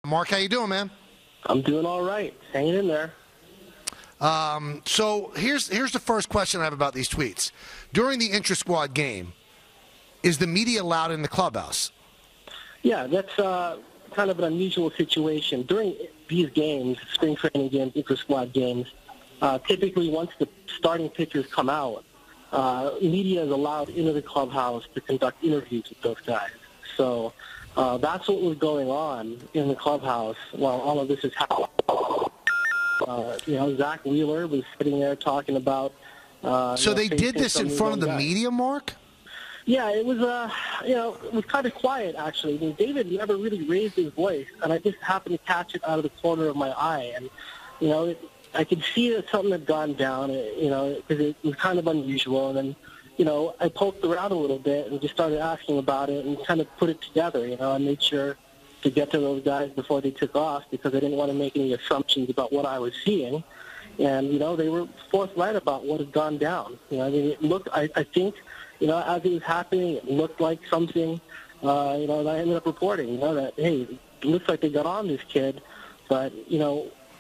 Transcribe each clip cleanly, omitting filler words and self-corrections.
Mark, how you doing, man? I'm doing all right. Hanging in there. So here's the first question I have about these tweets. During the intra-squad game, is the media allowed in the clubhouse? Yeah, that's kind of an unusual situation. During these games, spring training games, intra-squad games, typically once the starting pitchers come out, media is allowed into the clubhouse to conduct interviews with those guys. So that's what was going on in the clubhouse while all of this is happening. Zach Wheeler was sitting there talking about. So they did this in front of the media, Mark? Yeah, it was. It was kind of quiet actually. I mean, David never really raised his voice, and I just happened to catch it out of the corner of my eye, and I could see that something had gone down. Because it was kind of unusual, and then I poked around a little bit and just started asking about it and kind of put it together. I made sure to get to those guys before they took off because I didn't want to make any assumptions about what I was seeing. And, they were forthright about what had gone down. It looked, I think, as it was happening, it looked like something, that I ended up reporting, that, hey, it looks like they got on this kid. But,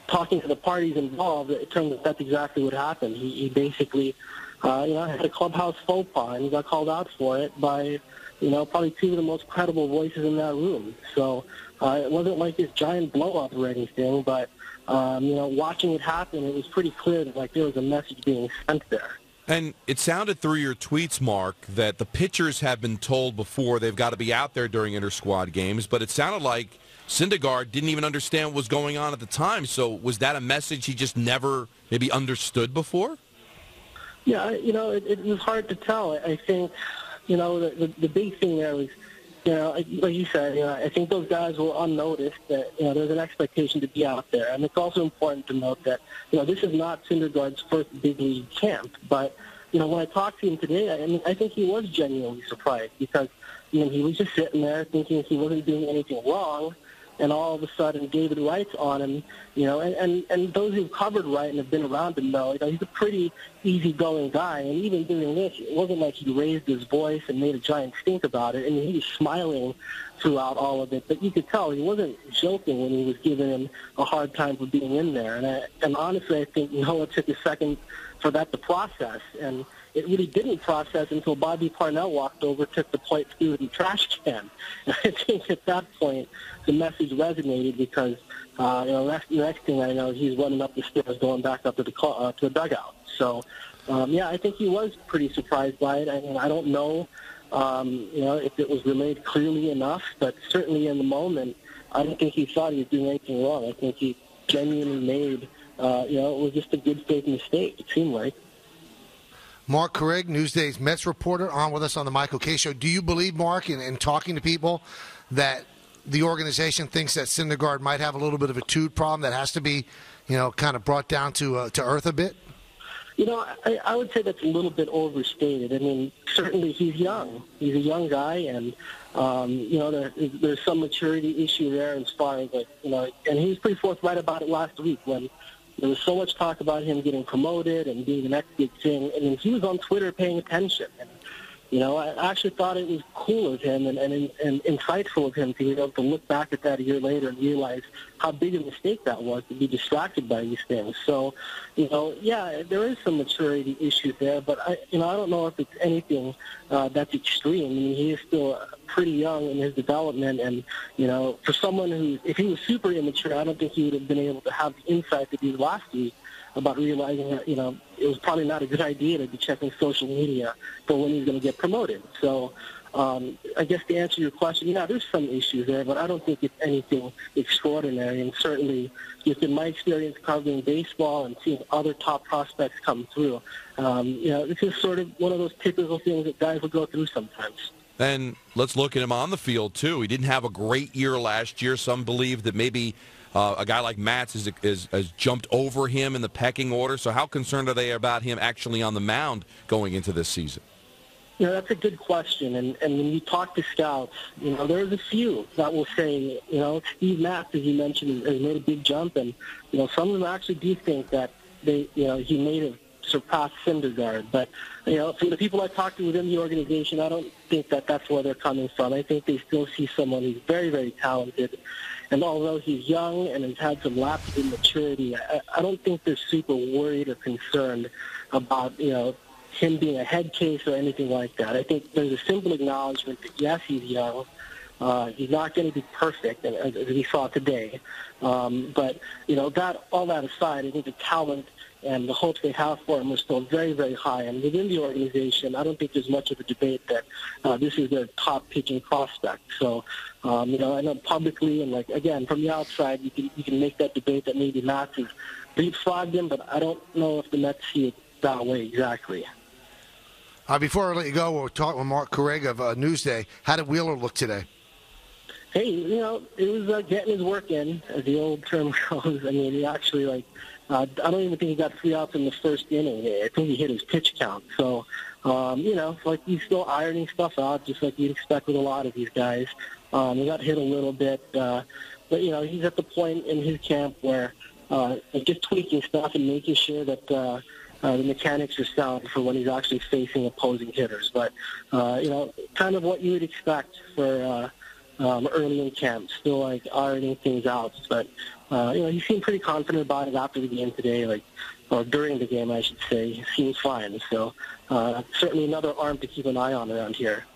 talking to the parties involved, it turns out that's exactly what happened. He basically, had a clubhouse faux pas, and he got called out for it by probably two of the most credible voices in that room. So it wasn't like this giant blow-up or anything, but, watching it happen, it was pretty clear that, there was a message being sent there. And it sounded through your tweets, Mark, that the pitchers have been told before they've got to be out there during inter-squad games, but it sounded like Syndergaard didn't even understand what was going on at the time. So was that a message he just never maybe understood before? Yeah, it was hard to tell. I think, the big thing there was, like you said, I think those guys were unnoticed that, there's an expectation to be out there. And it's also important to note that, this is not Syndergaard's first big league camp. But, when I talked to him today, I think he was genuinely surprised because, he was just sitting there thinking he wasn't doing anything wrong. And all of a sudden, David Wright's on him, and those who've covered Wright and have been around him know, he's a pretty easygoing guy. And even doing this, it wasn't like he raised his voice and made a giant stink about it. I mean, he was smiling throughout all of it, but you could tell he wasn't joking when he was giving him a hard time for being in there. And honestly, I think Noah took a second for that to process, and it really didn't process until Bobby Parnell walked over, took the plate through the trash can. And I think at that point, the message resonated because, the next thing I know, he's running up the stairs, going back up to the dugout. So, I think he was pretty surprised by it. I mean, I don't know, if it was relayed clearly enough, but certainly in the moment, I don't think he thought he was doing anything wrong. I think he genuinely made, it was just a good faith mistake, it seemed like. Marc Carig, Newsday's Mets reporter, on with us on the Michael Kay Show. Do you believe, Mark, in talking to people, that the organization thinks that Syndergaard might have a little bit of a toot problem that has to be, kind of brought down to earth a bit? I would say that's a little bit overstated. I mean, certainly he's young. He's a young guy, and, there's some maturity issue there as far as, and he was pretty forthright about it last week when there was so much talk about him getting promoted and being the next big thing. I mean, he was on Twitter paying attention. And, I actually thought it was cool of him and insightful of him to be able to look back at that a year later and realize how big a mistake that was to be distracted by these things. So, there is some maturity issues there, but I don't know if it's anything that's extreme. I mean, he is still pretty young in his development, and for someone who, if he was super immature, I don't think he would have been able to have the insight that he did last week about realizing that, it was probably not a good idea to be checking social media for when he's going to get promoted. So I guess to answer your question, there's some issues there, but I don't think it's anything extraordinary. And certainly, just in my experience covering baseball and seeing other top prospects come through, this is sort of one of those typical things that guys will go through sometimes. And let's look at him on the field, too. He didn't have a great year last year. Some believe that maybe a guy like Matz has jumped over him in the pecking order. So how concerned are they about him actually on the mound going into this season? That's a good question. And when you talk to scouts, there's a few that will say, Steve Matz, as you mentioned, has made a big jump. And, some of them actually do think that he may have surpass Syndergaard. But, from the people I talked to within the organization, I don't think that that's where they're coming from. I think they still see someone who's very, very talented. And although he's young and has had some lapses in maturity, I don't think they're super worried or concerned about, him being a head case or anything like that. I think there's a simple acknowledgement that, yes, he's young. He's not going to be perfect, as we saw today. But, all that aside, I think the talent and the hopes they have for him are still very, very high. And within the organization, I don't think there's much of a debate that this is their top pitching prospect. So, I know publicly and, again, from the outside, you can make that debate that maybe Mets has leapfrogged him, but I don't know if the Mets see it that way exactly. Before I let you go, we'll talk with Marc Carig of Newsday. How did Wheeler look today? Hey, it was getting his work in, as the old term goes. I mean, he actually, I don't even think he got 3 outs in the first inning. I think he hit his pitch count. So, he's still ironing stuff out, just like you'd expect with a lot of these guys. He got hit a little bit, but, he's at the point in his camp where just tweaking stuff and making sure that the mechanics are sound for when he's actually facing opposing hitters. But, kind of what you would expect for early in camp, still ironing things out. But, he seemed pretty confident about it after the game today, or during the game, I should say. He seems fine. So certainly another arm to keep an eye on around here.